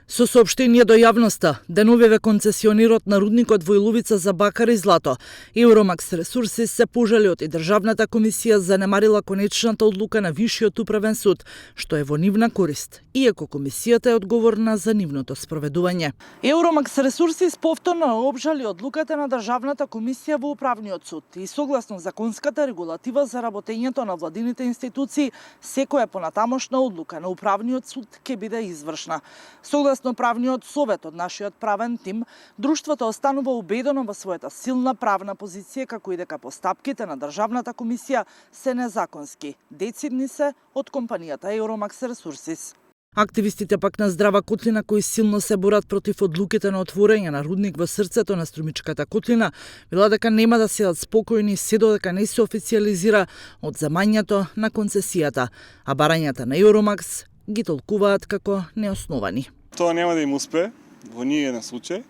Со соопштение до јавноста, деновиве концесионерот на рудникот во Иловица за бакар и злато, Евромакс Ресурси се пожалиот и Државната комисија занемарила конечната одлука на Вишиот управен суд, што е во нивна корист, иако комисијата е одговорна за нивното спроведување. Евромакс Ресурси повторно обжали одлуката на Државната комисија во управниот суд и согласно законската регулатива за работењето на владините институции, секоја понатамошна одлука на управниот суд ќе биде извршна. Согласно правниот совет од нашиот правен тим, друштвото останува убедено во својата силна правна позиција, како и дека постапките на Државната комисија се незаконски. Децидни се од компанијата Евромакс Ресурсис. Активистите пак на Здрава котлина, кои силно се борат против одлуките на отворање на рудник во срцето на Струмичката котлина, вела дека нема да седат спокојни се додека не се официализира одземањето на концесијата, а барањата на Евромакс ги толкуваат како неосновани. Тоа нема да им успе во ниеден случај,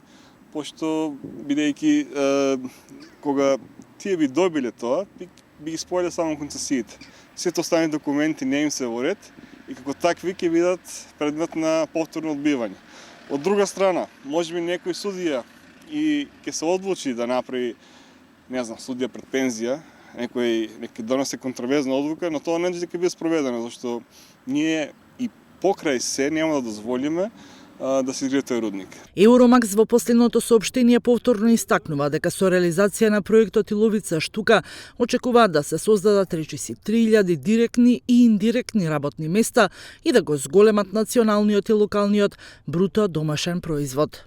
пошто бидејќи кога тие би добиле тоа, би ги спојале само концесиите. Сите останати документи не им се во ред и како такви ќе бидат предмет на повторно одбивање. Од друга страна, можеби некој судија и ќе се одлучи да направи, не знам, судија пред пензија, некој доноси контраверзна одлука, но тоа не ќе биде спроведено, зашто ние и покрај се нема да дозволиме да се изгради тој рудник. Евромакс во последното соопштение повторно истакнува дека со реализација на проектот Иловица Штука очекуваат да се создадат речиси 3000 директни и индиректни работни места и да го зголемат националниот и локалниот бруто домашен производ.